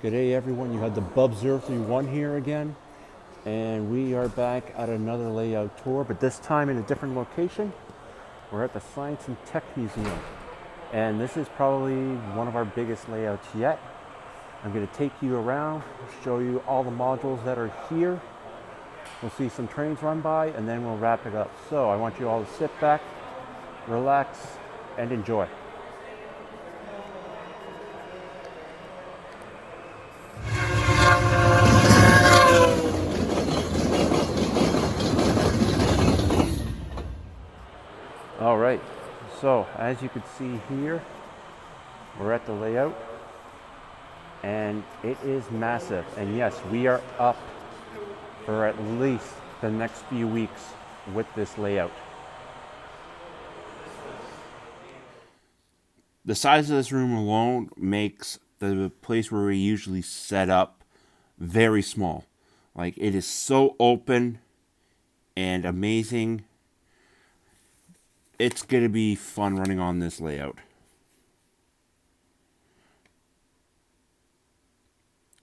G'day everyone, you had the Bub031 here again, and we are back at another layout tour, but this time in a different location. We're at the Science and Tech Museum, and this is probably one of our biggest layouts yet. I'm going to take you around, show you all the modules that are here. We'll see some trains run by, and then we'll wrap it up. So I want you all to sit back, relax, and enjoy. All right, so as you can see here, we're at the layout, and it is massive. And yes, we are up for at least the next few weeks with this layout. The size of this room alone makes the place where we usually set up very small. Like, it is so open and amazing. It's going to be fun running on this layout.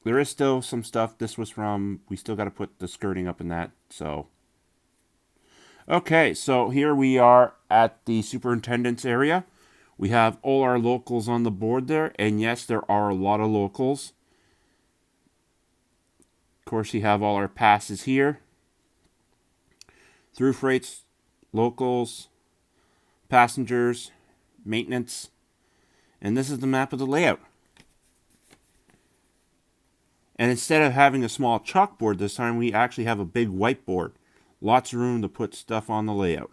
There is still some stuff. This was from, we still got to put the skirting up in that, so. Okay, so here we are at the superintendent's area. We have all our locals on the board there, and yes, there are a lot of locals. Of course, you have all our passes here. Through freights, locals, passengers, maintenance, and this is the map of the layout. And instead of having a small chalkboard this time, we actually have a big whiteboard. Lots of room to put stuff on the layout.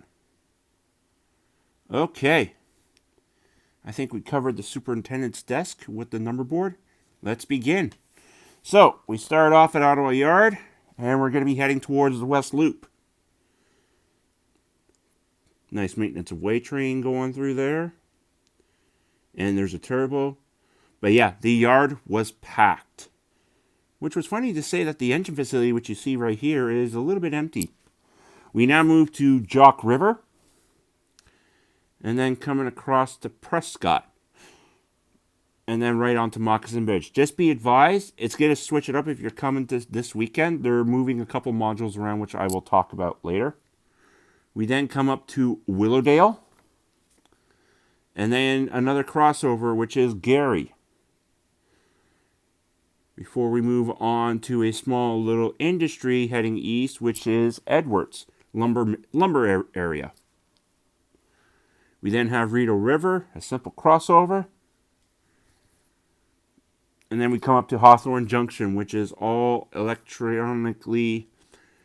Okay. I think we covered the superintendent's desk with the number board. Let's begin. So, we start off at Ottawa Yard, and we're going to be heading towards the West Loop. Nice maintenance of way train going through there. And there's a turbo. But yeah, the yard was packed. Which was funny to say that the engine facility, which you see right here, is a little bit empty. We now move to Jock River. And then coming across to Prescott. And then right on to Moccasin Bridge. Just be advised, it's going to switch it up if you're coming this weekend. They're moving a couple modules around, which I will talk about later. We then come up to Willowdale. And then another crossover, which is Gary. Before we move on to a small little industry heading east, which is Edwards, lumber area. We then have Rideau River, a simple crossover. And then we come up to Hawthorne Junction, which is all electronically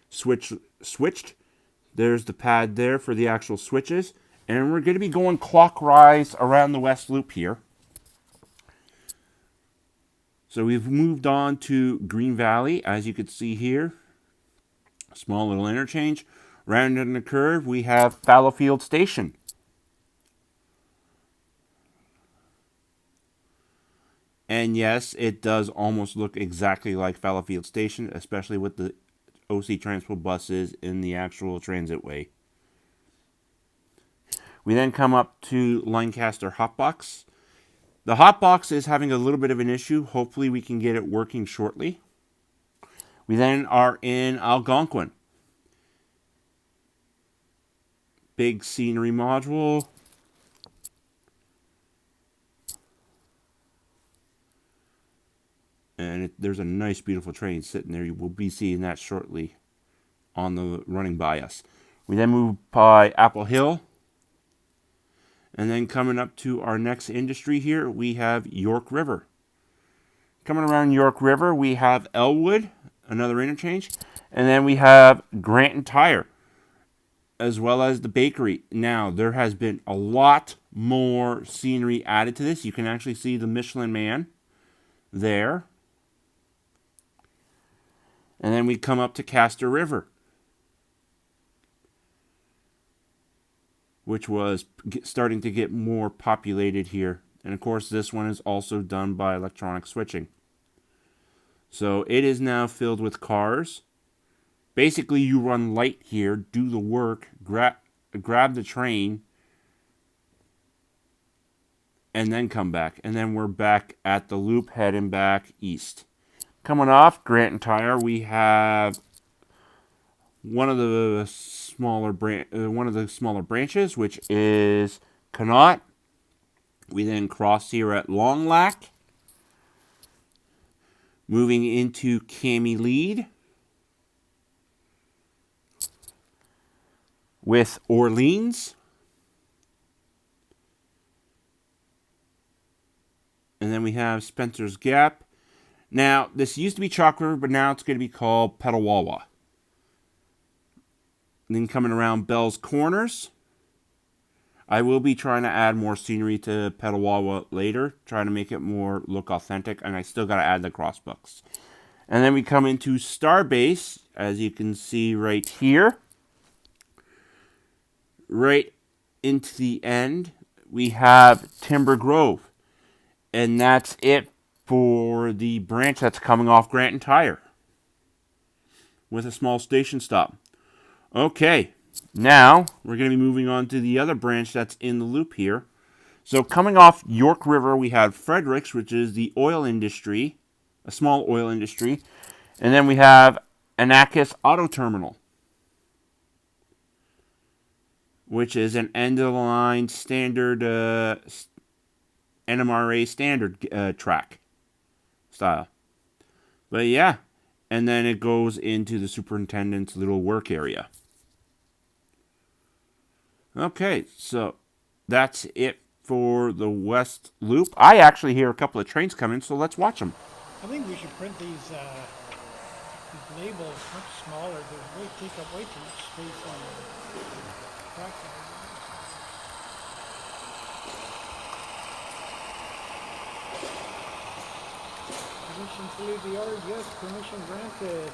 switched. There's the pad there for the actual switches. And we're going to be going clockwise around the West Loop here. So we've moved on to Green Valley, as you can see here. Small little interchange. Rounding the curve, we have Fallowfield Station. And yes, it does almost look exactly like Fallowfield Station, especially with the OC Transport buses in the actual transit way. We then come up to Lancaster Hotbox. The hotbox is having a little bit of an issue. Hopefully we can get it working shortly. We then are in Algonquin. Big scenery module. And there's a nice, beautiful train sitting there. You will be seeing that shortly on the running by us. We then move by Apple Hill. And then coming up to our next industry here, we have York River. Coming around York River, we have Elwood, another interchange. And then we have Grant & Tire, as well as the bakery. Now, there has been a lot more scenery added to this. You can actually see the Michelin Man there. And then we come up to Castor River, which was starting to get more populated here. And of course, this one is also done by electronic switching. So it is now filled with cars. Basically, you run light here, do the work, grab the train, and then come back. And then we're back at the loop heading back east. Coming off Grant and Tire, we have one of the smaller branches, which is Connaught. We then cross here at Long Lac, moving into Cami Lead with Orleans. And then we have Spencer's Gap. Now, this used to be Chalk River, but now it's going to be called Petawawa. And then coming around Bell's Corners. I will be trying to add more scenery to Petawawa later, trying to make it more look authentic, and I still got to add the crossbucks. And then we come into Starbase, as you can see right here. Right into the end, we have Timber Grove. And that's it for the branch that's coming off Grant and Tire, with a small station stop. Okay, now we're going to be moving on to the other branch that's in the loop here. So coming off York River, we have Fredericks, which is the oil industry, a small oil industry. And then we have Anakis Auto Terminal, which is an end-of-the-line standard NMRA standard track style. But yeah, and then it goes into the superintendent's little work area. Okay, so that's it for the West Loop. I actually hear a couple of trains coming, so let's watch them. I think we should print these labels much smaller. They take up way too much space on the track. Permission to leave the yard? Yes, permission granted.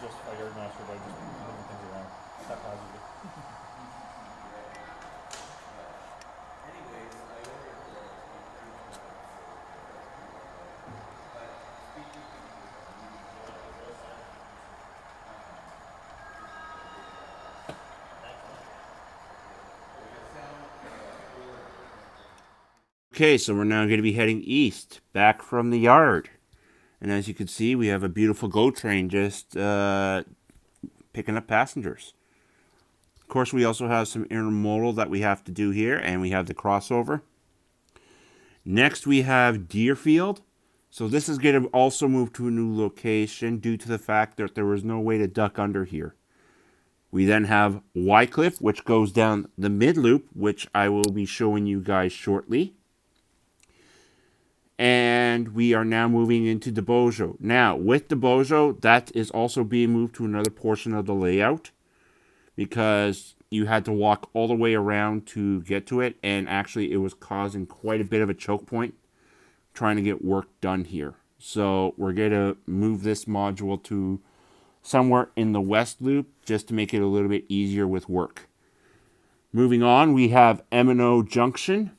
Justify yard master by just moving things around haphazardly. Okay, so we're now going to be heading east, back from the yard. And as you can see, we have a beautiful GO train just picking up passengers. Of course, we also have some intermodal that we have to do here, and we have the crossover. Next, we have Deerfield. So this is going to also move to a new location due to the fact that there was no way to duck under here. We then have Wycliffe, which goes down the mid-loop, which I will be showing you guys shortly. And we are now moving into DeBojo. Now, with DeBojo, that is also being moved to another portion of the layout because you had to walk all the way around to get to it, and actually it was causing quite a bit of a choke point trying to get work done here. So we're going to move this module to somewhere in the West Loop just to make it a little bit easier with work. Moving on, we have M&O Junction,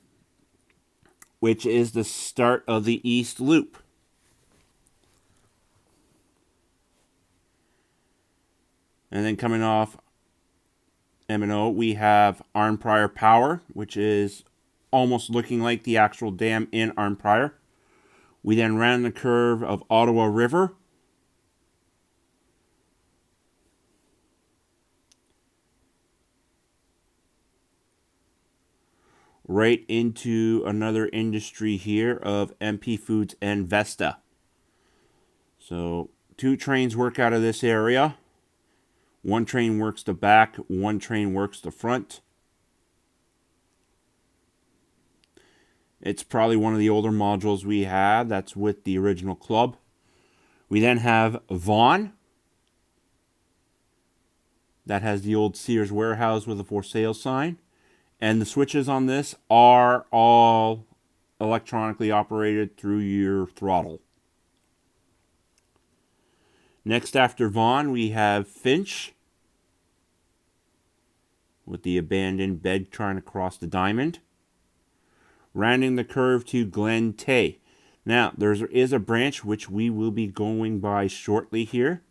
which is the start of the East Loop. And then coming off M&O, we have Arnprior Power, which is almost looking like the actual dam in Arnprior. We then ran the curve of Ottawa River. Right into another industry here of MP Foods and Vesta. So 2 trains work out of this area. 1 train works the back, 1 train works the front. It's probably one of the older modules we had. That's with the original club. We then have Vaughn. That has the old Sears warehouse with a for sale sign. And the switches on this are all electronically operated through your throttle. Next after Vaughn, we have Finch with the abandoned bed trying to cross the diamond. Rounding the curve to Glen Tay. Now, there is a branch which we will be going by shortly here.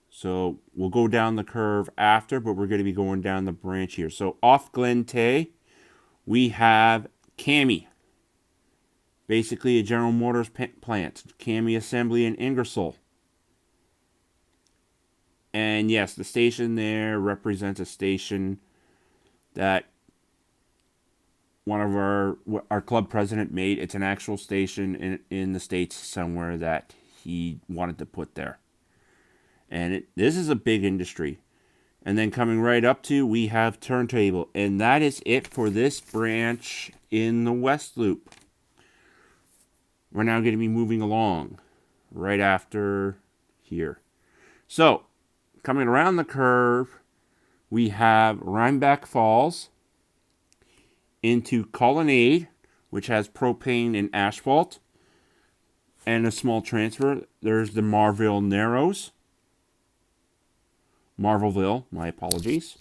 So we'll go down the curve after, but we're going to be going down the branch here. So off Glen Tay, we have Cami. Basically a General Motors plant. Cami Assembly in Ingersoll. And yes, the station there represents a station that one of our club president made. It's an actual station in the States somewhere that he wanted to put there. And this is a big industry. And then coming right up to, we have Turntable. And that is it for this branch in the West Loop. We're now going to be moving along right after here. So, coming around the curve, we have Rhinebeck Falls into Colonnade, which has propane and asphalt, and a small transfer. There's the Marville Narrows. Marvelville, my apologies.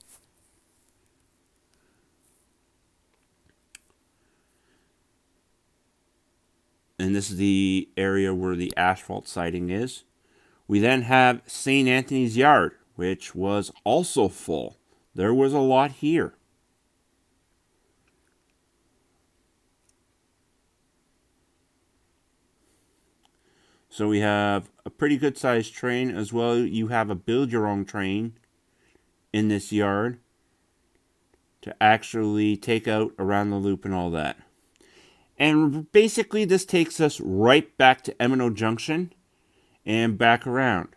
And this is the area where the asphalt siding is. We then have St. Anthony's Yard, which was also full. There was a lot here. So we have a pretty good sized train as well. You have a build your own train in this yard to actually take out around the loop and all that. And basically this takes us right back to M&O Junction and back around.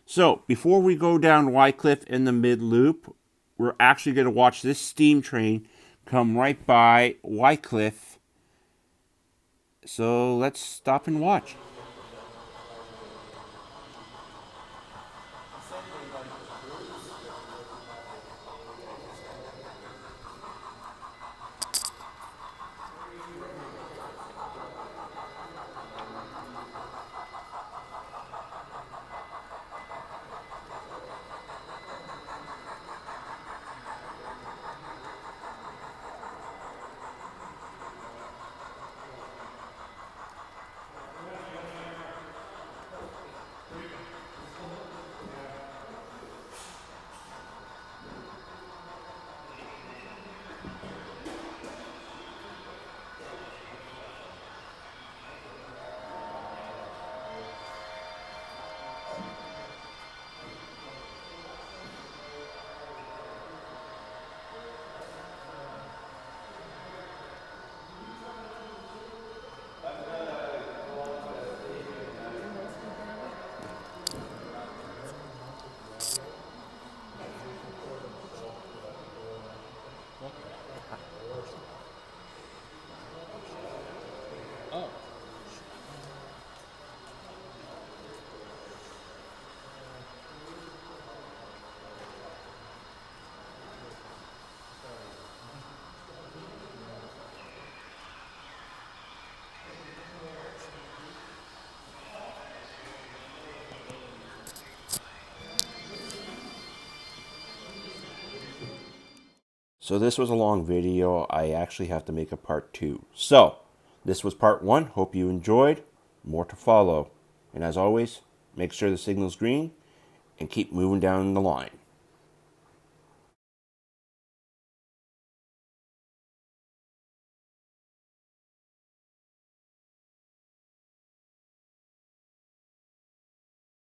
So before we go down Wycliffe in the mid loop, we're actually going to watch this steam train come right by Wycliffe. So let's stop and watch. So this was a long video. I actually have to make a part 2. So, this was part 1. Hope you enjoyed. More to follow. And as always, make sure the signal's green and keep moving down the line.